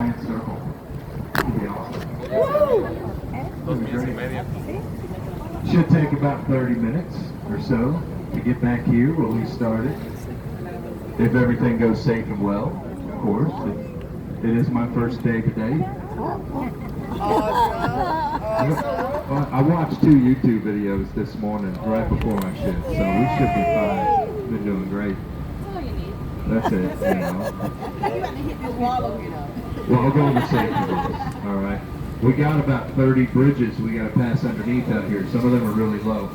giant circle. It'll be awesome. Should take about 30 minutes or so to get back here where we started. If everything goes safe and well, of course. It is my first day today. I watched 2 YouTube videos this morning right before my shift, so we should be fine. Been doing great. That's it, you know. Well, I'll go on the safety rules, all right? We got about 30 bridges we got to pass underneath out here. Some of them are really low.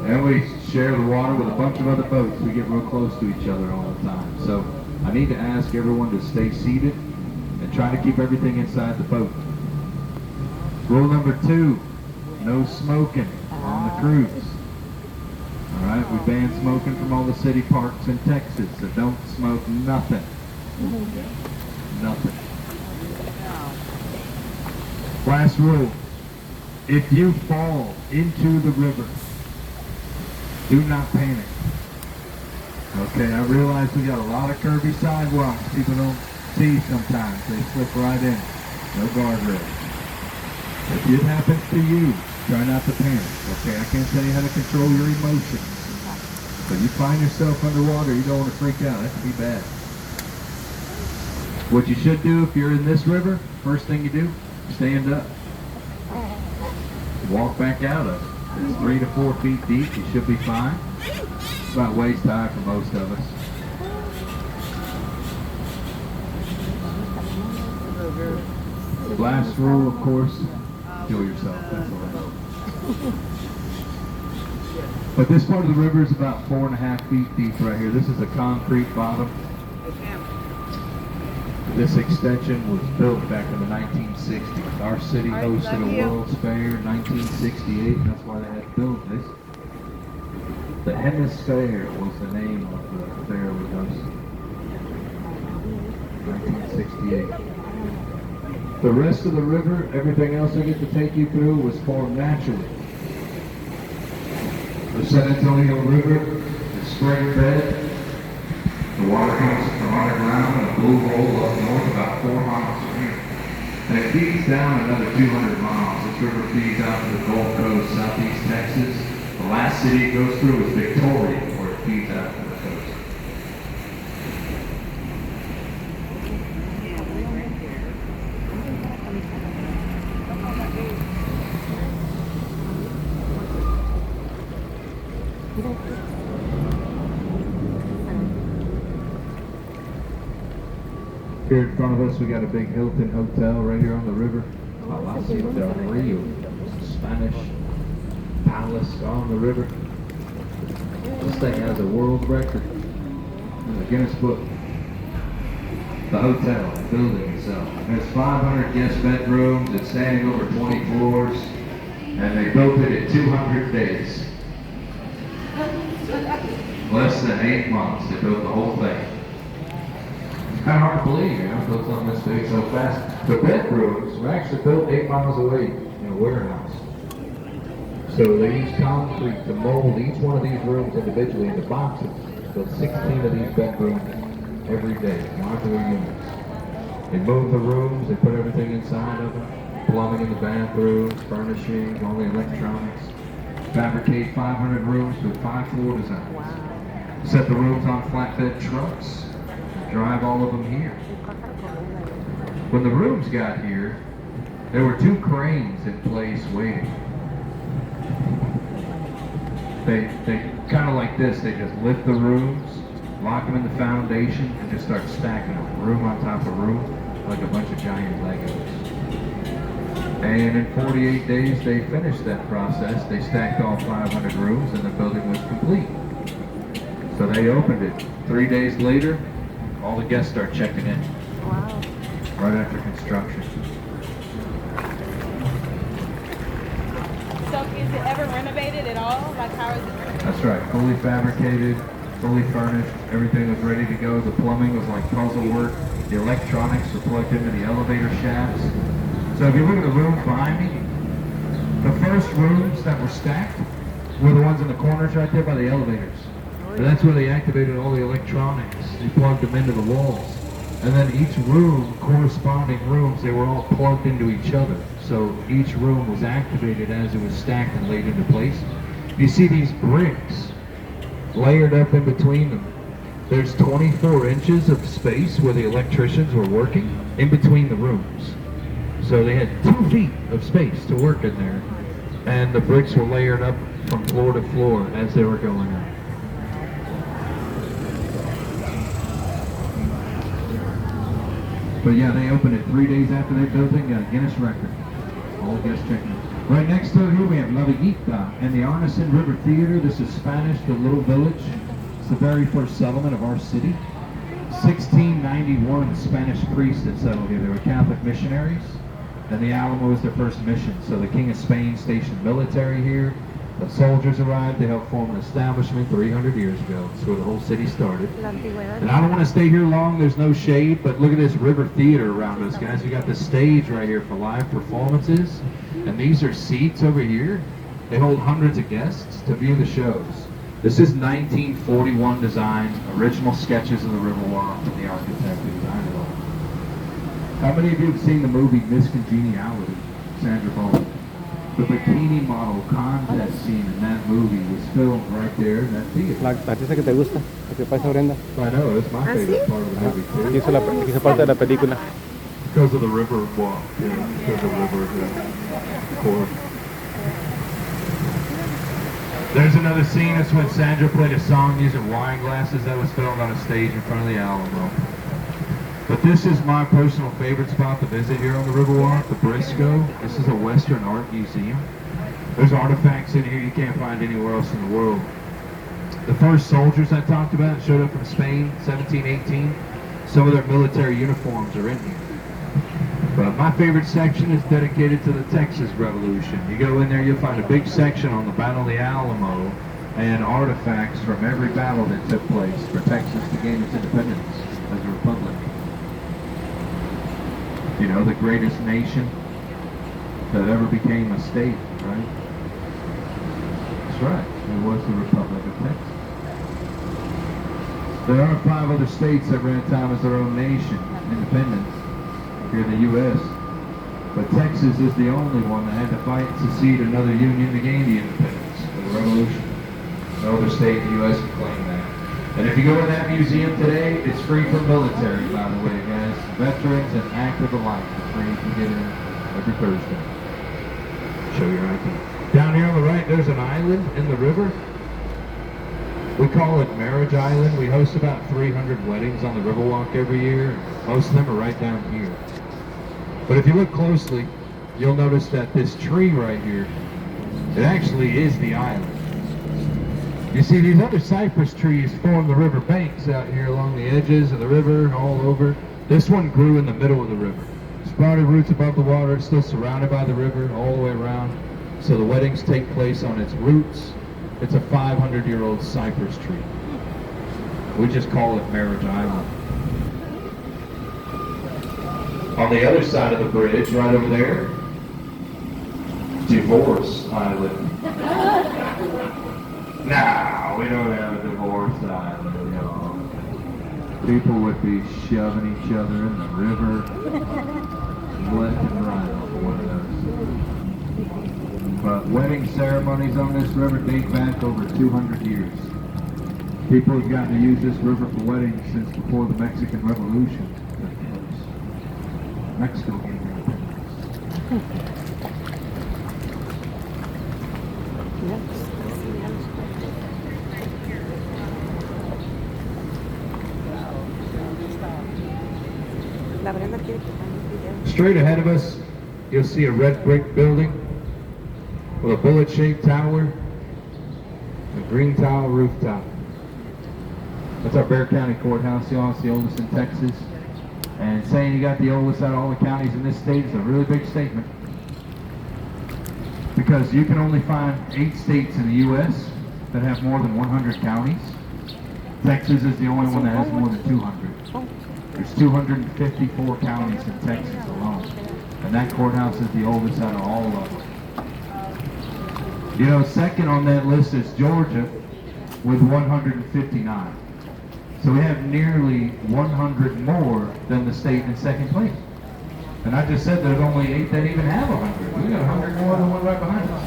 And we share the water with a bunch of other boats. We get real close to each other all the time. So I need to ask everyone to stay seated and try to keep everything inside the boat. Rule number 2, no smoking on the cruise. All right, we ban smoking from all the city parks in Texas, so don't smoke nothing. Nothing. Last rule, if you fall into the river, do not panic. Okay, I realize we got a lot of curvy sidewalks people don't see sometimes. They slip right in. No guardrails. If it happens to you, try not to panic. Okay, I can't tell you how to control your emotions. But you find yourself underwater, you don't want to freak out. That could be bad. What you should do if you're in this river, first thing you do, stand up. Walk back out of it. It's 3 to 4 feet deep. You should be fine. It's about waist high for most of us. Last rule, of course, kill yourself. That's all I know. But this part of the river is about 4.5 feet deep right here. This is a concrete bottom. This extension was built back in the 1960s. Our city hosted a World's Fair in 1968, and that's why they had to build this. The Hemisphere was the name of the fair we hosted. 1968. The rest of the river, everything else I get to take you through, was formed naturally. The San Antonio River is spring fed. The water comes from underground in a blue hole up north about 4 miles from here. And it feeds down another 200 miles. This river feeds out to the Gulf Coast, southeast Texas. The last city it goes through is Victoria, where it feeds out to the coast. Here in front of us, we got a big Hilton hotel right here on the river. Palacio del Rio. It's a Spanish palace on the river. This thing has a world record in the Guinness Book. The hotel, the building itself. There's 500 guest bedrooms. It's standing over 20 floors. And they built it in 200 days. Less than 8 months, they built the whole thing. It's kind of hard to believe, you know, built something this big so fast. The bedrooms were actually built 8 miles away in a warehouse. So they used concrete to mold each one of these rooms individually into boxes. Built 16 of these bedrooms every day, modular units. They moved the rooms, they put everything inside of them. Plumbing in the bathrooms, furnishings, all the electronics. Fabricate 500 rooms with 5 floor designs. Wow. Set the rooms on flatbed trucks. Drive all of them here. When the rooms got here, there were 2 cranes in place waiting. They kind of like this, they just lift the rooms, lock them in the foundation, and just start stacking them, room on top of room, like a bunch of giant Legos. And in 48 days, they finished that process. They stacked all 500 rooms, and the building was complete. So they opened it. 3 days later, all the guests start checking in. Wow. Right after construction. So is it ever renovated at all? Like how is it renovated? That's right. Fully fabricated, fully furnished. Everything was ready to go. The plumbing was like puzzle work. The electronics were plugged into the elevator shafts. So if you look at the rooms behind me, the first rooms that were stacked were the ones in the corners right there by the elevators. And that's where they activated all the electronics. They plugged them into the walls. And then each room, corresponding rooms, they were all plugged into each other. So each room was activated as it was stacked and laid into place. You see these bricks layered up in between them. There's 24 inches of space where the electricians were working in between the rooms. So they had 2 feet of space to work in there. And the bricks were layered up from floor to floor as they were going up. But yeah, they opened it 3 days after they built it, got a Guinness record. All guests checking it. Right next to it here we have La Villita and the Arneson River Theater. This is Spanish, the little village. It's the very first settlement of our city. 1691 Spanish priests that settled here. They were Catholic missionaries. And the Alamo was their first mission. So the King of Spain stationed military here. The soldiers arrived. They helped form an establishment 300 years ago. That's where the whole city started. And I don't want to stay here long. There's no shade. But look at this river theater around us, guys. We got the stage right here for live performances. And these are seats over here. They hold hundreds of guests to view the shows. This is 1941 design. Original sketches of the Riverwalk from the architect who designed it all. How many of you have seen the movie Miss Congeniality, Sandra Bullock? The bikini model contest scene in that movie was filmed right there in that theater. La artista que te gusta, la que pasa Brenda, I know, it's my favorite part of the movie que too. hizo parte de la película. Because of the river walk, yeah, because of the river court. There's another scene, that's when Sandra played a song using wine glasses that was filmed on a stage in front of the Alamo. But this is my personal favorite spot to visit here on the Riverwalk, the Briscoe. This is a Western art museum. There's artifacts in here you can't find anywhere else in the world. The first soldiers I talked about showed up from Spain, 1718. Some of their military uniforms are in here. But my favorite section is dedicated to the Texas Revolution. You go in there, you'll find a big section on the Battle of the Alamo and artifacts from every battle that took place for Texas to gain its independence as a republic. You know, the greatest nation that ever became a state, right? That's right. It was the Republic of Texas. There are 5 other states that ran time as their own nation, independence, here in the U.S. But Texas is the only one that had to fight and secede another union to gain the independence of the Revolution. No other state in the U.S. can claim that. And if you go in that museum today, it's free for military, by the way, guys. Veterans and active alike are free to get in every Thursday. Show your ID. Down here on the right, there's an island in the river. We call it Marriage Island. We host about 300 weddings on the Riverwalk every year. Most of them are right down here. But if you look closely, you'll notice that this tree right here, it actually is the island. You see, these other cypress trees form the river banks out here along the edges of the river, all over. This one grew in the middle of the river. Sprouted roots above the water, it's still surrounded by the river all the way around. So the weddings take place on its roots. It's a 500-year-old cypress tree. We just call it Marriage Island. On the other side of the bridge, right over there, Divorce Island. Nah, we don't have a divorce island, y'all. People would be shoving each other in the river, left and right off of one of those. But wedding ceremonies on this river date back over 200 years. People have gotten to use this river for weddings since before the Mexican Revolution took place. Mexico gained independence. Straight ahead of us, you'll see a red brick building with a bullet-shaped tower, a green tile rooftop. That's our Bexar County Courthouse, y'all. It's the oldest in Texas. And saying you got the oldest out of all the counties in this state is a really big statement. Because you can only find 8 states in the U.S. that have more than 100 counties. Texas is the only one that has more than 200. There's 254 counties in Texas alone. And that courthouse is the oldest out of all of them. You know, second on that list is Georgia with 159. So we have nearly 100 more than the state in second place. And I just said there's only 8 that even have 100. We got 100 more than one right behind us.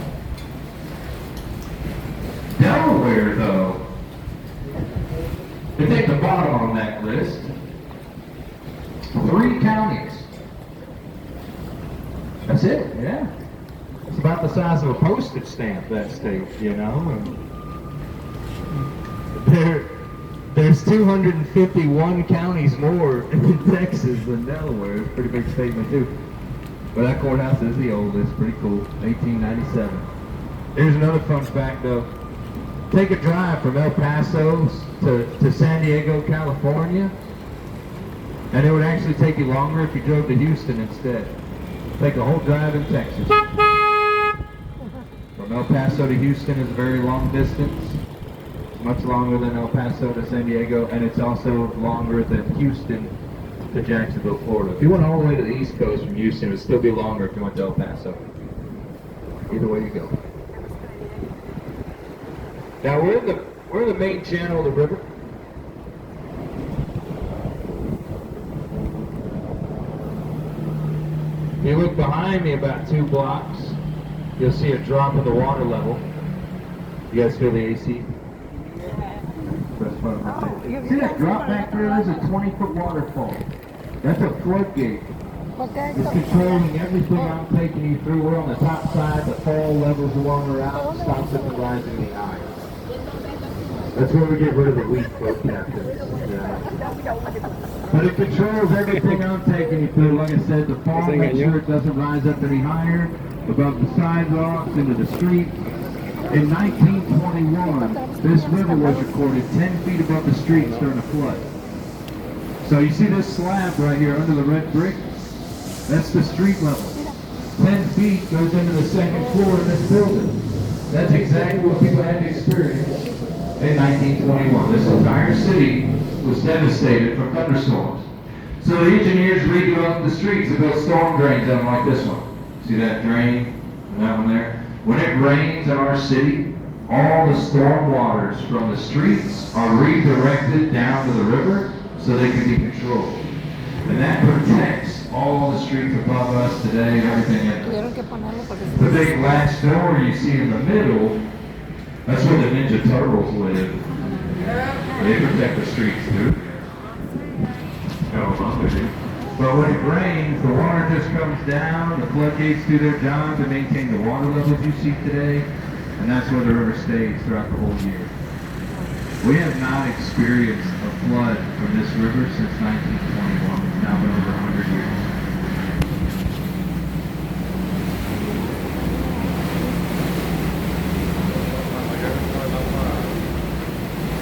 Delaware, though, to take the bottom on that list, 3 counties. That's it, yeah. It's about the size of a postage stamp, that state, you know. And there's 251 counties more in Texas than Delaware. It's a pretty big statement, too. But that courthouse is the oldest, pretty cool, 1897. Here's another fun fact, though. Take a drive from El Paso to San Diego, California, and it would actually take you longer if you drove to Houston instead. Take a whole drive in Texas. From El Paso to Houston is a very long distance, much longer than El Paso to San Diego, and it's also longer than Houston to Jacksonville, Florida. If you went all the way to the East Coast from Houston, it would still be longer if you went to El Paso. Either way you go. Now we're in the main channel of the river. If you look behind me about 2 blocks, you'll see a drop in the water level. You guys feel the AC? See that drop back there? There's a 20-foot waterfall. That's a floodgate. It's controlling everything I'm taking you through. We're on the top side. The fall levels the water out, stops it from rising the eye. That's where we get rid of the weak float captains. Yeah. But it controls everything I'm taking you through. Like I said, the fall, make sure it doesn't rise up any higher, above the sidewalks, into the streets. In 1921, this river was recorded 10 feet above the streets during a flood. So you see this slab right here under the red brick? That's the street level. 10 feet goes into the second floor of this building. That's exactly what people had to experience in 1921. This entire city was devastated from thunderstorms. So the engineers redeveloped the streets and built storm drains on like this one. See that drain and that one there? When it rains in our city, all the storm waters from the streets are redirected down to the river so they can be controlled. And that protects all the streets above us today and everything in it. The big latch door you see in the middle, that's where the Ninja Turtles live. They protect the streets too. But when it rains, the water just comes down, the floodgates do their job to maintain the water levels you see today, and that's where the river stays throughout the whole year. We have not experienced a flood from this river since 1921. It's now been over 100 years.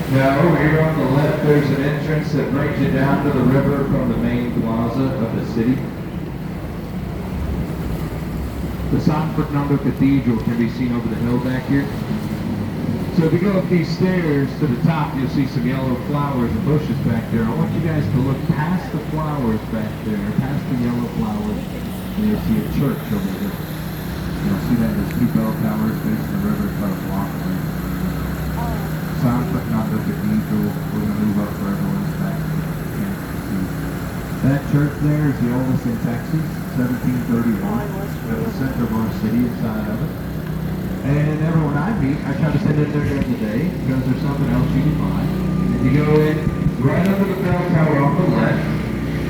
Now over here on the left, there's an entrance that brings you down to the river from the main plaza of the city. The San Fernando Cathedral can be seen over the hill back here. So if you go up these stairs to the top, you'll see some yellow flowers and bushes back there. I want you guys to look past the flowers back there, past the yellow flowers, and you'll see a church over there. You'll see that there's 2 bell towers facing the river about a block away. San Fernando Cathedral. We're going to move up for everyone's back. That church there is the oldest in Texas, 1731. At the center of our city, inside of it. And everyone I meet, I try to send it there during the day because there's something else you can find. If you go in right under the bell tower on the left,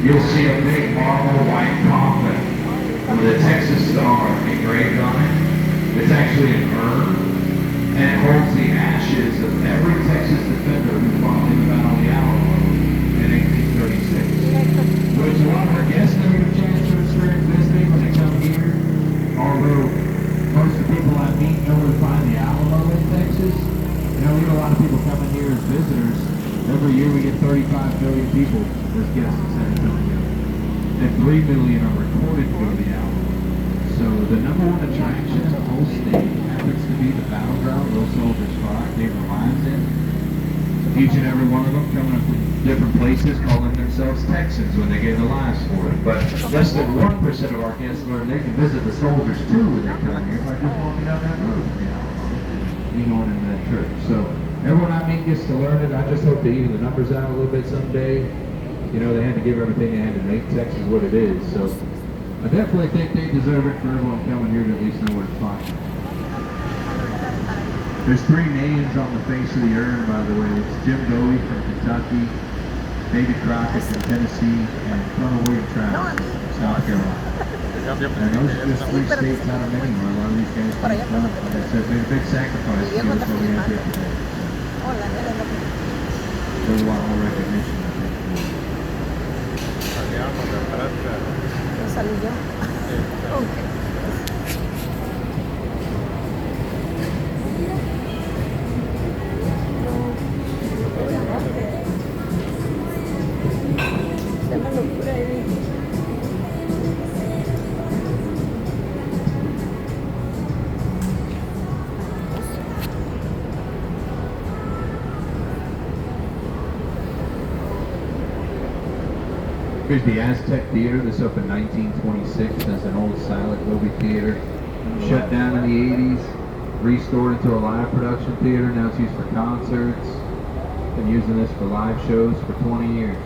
you'll see a big marble white coffin with a Texas star engraved on it. It's actually an urn. And it holds the ashes of every Texas defender who fought in the Battle of the Alamo in 1836. Which a lot of our guests never get a chance to experience visiting when they come here. Although most of the people I meet know where to find the Alamo in Texas. You know, we get a lot of people coming here as visitors. Every year we get 35 million people as guests in San Antonio. And 3 million are recorded to go to the Alamo. So the number 1 attraction in the whole state happens to be the battleground those soldiers fought, gave their lives in. Each and every one of them coming up from different places, calling themselves Texans when they gave their lives for it. But less than 1% of our guests learn they can visit the soldiers too when they come here by just walking down that road from the Alamo, you know, into that church. So Everyone I meet gets to learn it. I just hope to even the numbers out a little bit someday. You know, they had to give everything they had to make Texas what it is. So I definitely think they deserve it for everyone coming here to at least know where to find it. There's 3 names on the face of the urn, by the way. It's Jim Bowie from Kentucky, David Crockett from Tennessee, and Colonel William Travis from South Carolina. And those are just 3 states out of many where a lot of these guys came from. Like I said, made a big sacrifice to get us where we have here today. There's a lot more recognition, I think. Salí yo. Okay. Se me locura ahí. Here's the Aztec Theater. This opened 1926 as an old silent movie theater. Shut down in the 80s, restored into a live production theater. Now it's used for concerts. Been using this for live shows for 20 years.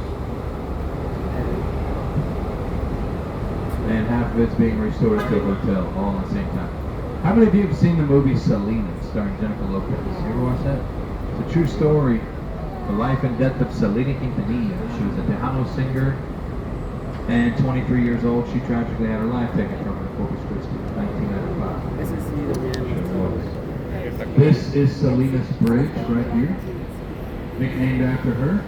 And half of it's being restored into a hotel, all at the same time. How many of you have seen the movie Selena, starring Jennifer Lopez? You ever watch that? It's a true story. The life and death of Selena Quintanilla. She was a Tejano singer. And 23 years old, she tragically had her life taken from her in Corpus Christi in 1995. This is Salinas Bridge right here, nicknamed after her.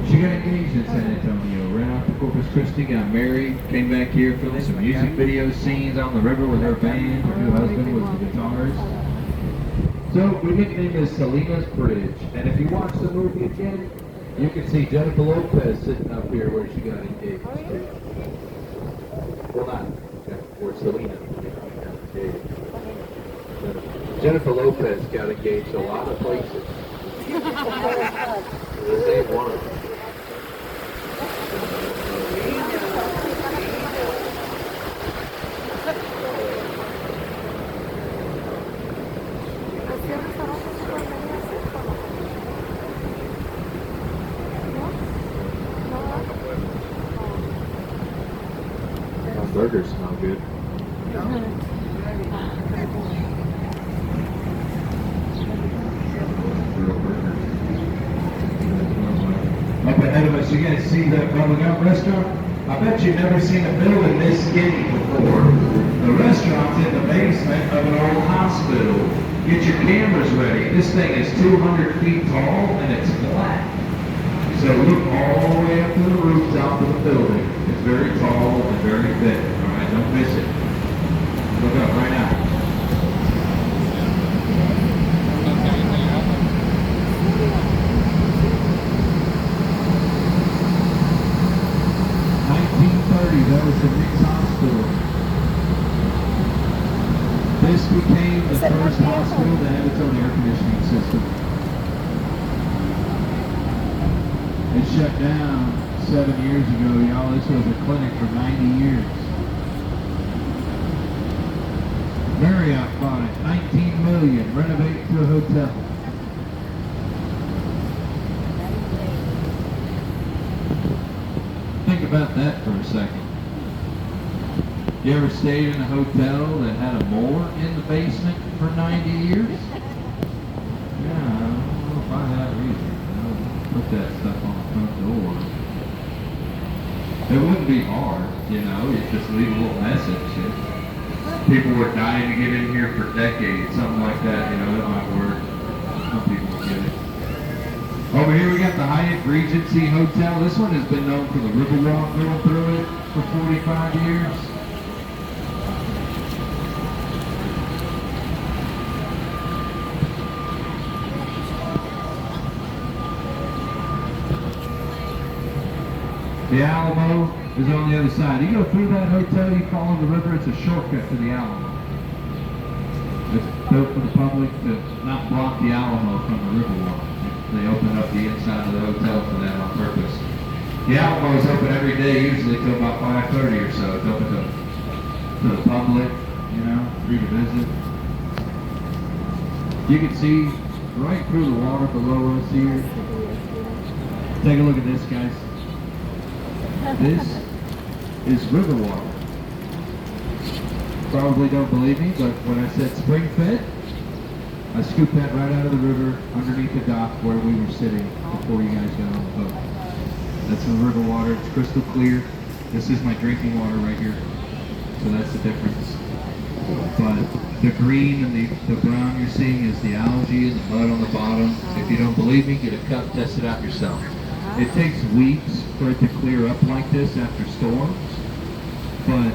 She got engaged in San Antonio, ran off to Corpus Christi, got married, came back here, filmed some music video scenes on the river with her band. Her new husband was the guitarist. So we nicknamed it Salinas Bridge. And if you watch the movie again, you can see Jennifer Lopez sitting up here where she got engaged. Well, not where Selena got engaged. Jennifer Lopez got engaged a lot of places. This ain't one of them. Burgers smell good. Up ahead of us, you guys see that bubblegum restaurant? I bet you've never seen a building this skinny before. The restaurant's in the basement of an old hospital. Get your cameras ready. This thing is 200 feet tall and it's flat. So look all the way up to the rooftop of the building. It's very tall and very thick. All right, don't miss it. Look up right now. That was the Nick's Hospital. This became the first hospital that had its own air conditioning system. It shut down 7 years ago, y'all. This was a clinic for 90 years. Marriott bought it, $19 million, renovate it to a hotel. Think about that for a second. You ever stayed in a hotel that had a mower in the basement for 90 years? Yeah, I don't know if I have either. Put that stuff on the front door. It wouldn't be hard, you know, you just leave a little message. People were dying to get in here for decades, something like that, you know, it might work. Some people will get it. Over here we got the Hyatt Regency Hotel. This one has been known for the Riverwalk going through it for 45 years. The Alamo is on the other side. You go through that hotel, you follow the river, it's a shortcut to the Alamo. It's built for the public to not block the Alamo from the Riverwalk. They open up the inside of the hotel for that on purpose. The Alamo is open every day, usually till about 5:30 or so. It's open to the public, you know, free to visit. You can see right through the water below us here. Take a look at this, guys. This is river water. Probably don't believe me, but when I said spring fed, I scooped that right out of the river underneath the dock where we were sitting before you guys got on the boat. That's the river water. It's crystal clear. This is my drinking water right here. So that's the difference. But the green and the brown you're seeing is the algae and the mud on the bottom. If you don't believe me, get a cup, test it out yourself. It takes weeks for it to clear up like this after storms. But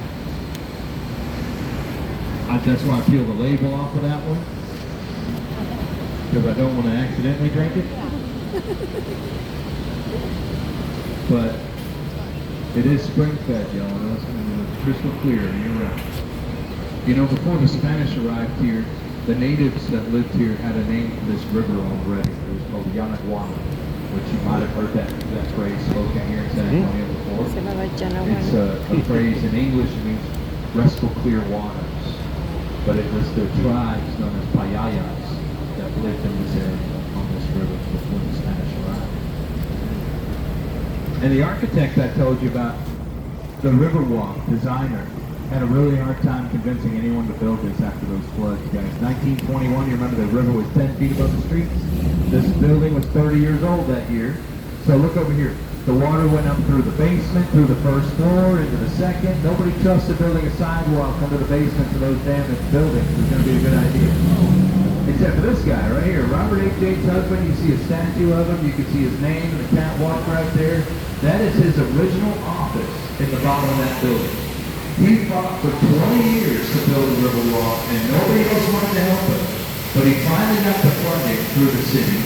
that's why I peel the label off of that one. Because I don't want to accidentally drink it. But it is spring fed, y'all. It's crystal clear year-round. You know, before the Spanish arrived here, the natives that lived here had a name for this river already. It was called Yanaguana, which you might have heard that phrase spoken here in San Antonio before. Se llama Yanaguana. It's a phrase in English. It means restful clear waters. But it was the tribes known as Payayas that lived in this area on this river before the Spanish arrived. And the architect I told you about, the Riverwalk designer, had a really hard time convincing anyone to build this after those floods, guys. 1921, you remember the river was 10 feet above the streets? This building was 30 years old that year. So look over here. The water went up through the basement, through the first floor, into the second. Nobody trusted building a sidewalk under the basement to those damaged buildings. It was going to be a good idea. Except for this guy right here, Robert H. Yates' husband. You see a statue of him. You can see his name and the catwalk right there. That is his original office in the bottom of that building. He fought for 20 years to build a Riverwalk, and nobody else wanted to help him. But he finally got the funding through the city.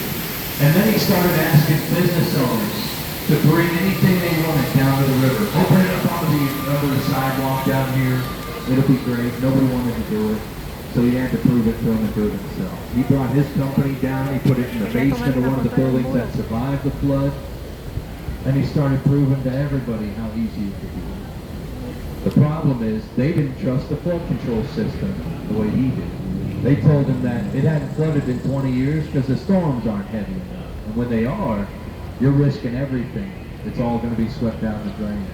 And then he started asking business owners to bring anything they wanted down to the river. Open it up onto the sidewalk down here. It'll be great. Nobody wanted to do it. So he had to prove it to them and do it himself. He brought his company down. He put it in the basement of one of the buildings that survived the flood. And he started proving to everybody how easy it could be. The problem is they didn't trust the flood control system the way he did. They told him that it hadn't flooded in 20 years because the storms aren't heavy enough. And when they are, you're risking everything. It's all going to be swept down the drain.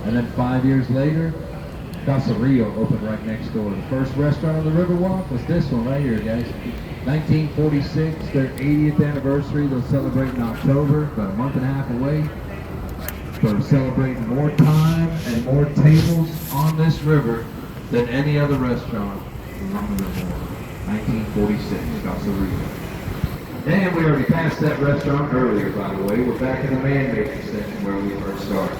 And then 5 years later, Casa Rio opened right next door. The first restaurant on the Riverwalk was this one right here, guys. 1946, their 80th anniversary. They'll celebrate in October, about a month and a half away. They're celebrating more time and more tables on this river than any other restaurant on the Riverwalk. 1946, Casa Rio. And we already passed that restaurant earlier, by the way. We're back in the man-making section where we first started.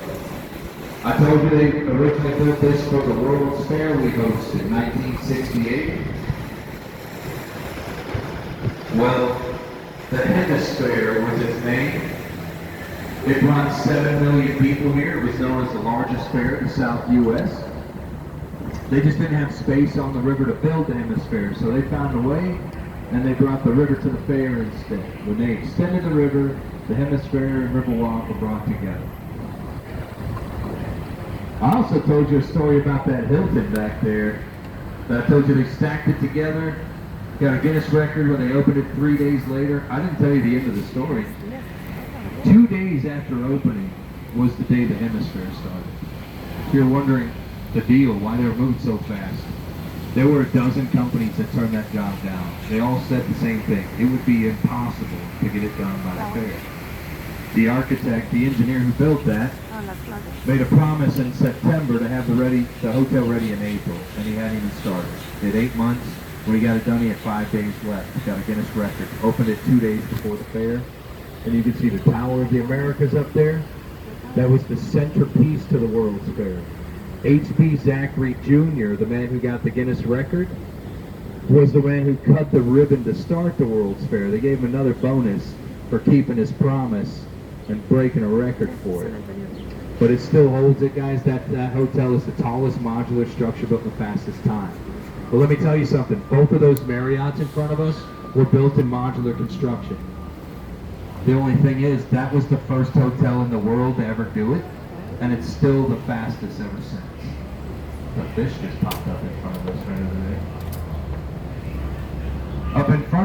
I told you they originally built this for the World's Fair we hosted in 1968. Well, the Hemisphere was its name. It brought 7 million people here. It was known as the largest fair in the South U.S. They just didn't have space on the river to build the Hemisphere, so they found a way, and they brought the river to the fair instead. When they extended the river, the Hemisphere and Riverwalk were brought together. I also told you a story about that Hilton back there. That I told you they stacked it together, got a Guinness record when they opened it 3 days later. I didn't tell you the end of the story. 2 days after opening was the day the Hemisphere started. If you're wondering the deal, why they were moving so fast, there were a dozen companies that turned that job down. They all said the same thing. It would be impossible to get it done by the fair. The architect, the engineer who built that, made a promise in September to have the hotel ready in April, and he hadn't even started. He had 8 months. When he got it done, he had 5 days left. He got a Guinness record. Opened it 2 days before the fair. And you can see the Tower of the Americas up there. That was the centerpiece to the World's Fair. H.P. Zachary Jr., the man who got the Guinness record, was the man who cut the ribbon to start the World's Fair. They gave him another bonus for keeping his promise and breaking a record for it. But it still holds it, guys. That hotel is the tallest modular structure built in the fastest time. But let me tell you something. Both of those Marriotts in front of us were built in modular construction. The only thing is, that was the first hotel in the world to ever do it, and it's still the fastest ever since. The fish just popped up in front of us right over there. Up in front of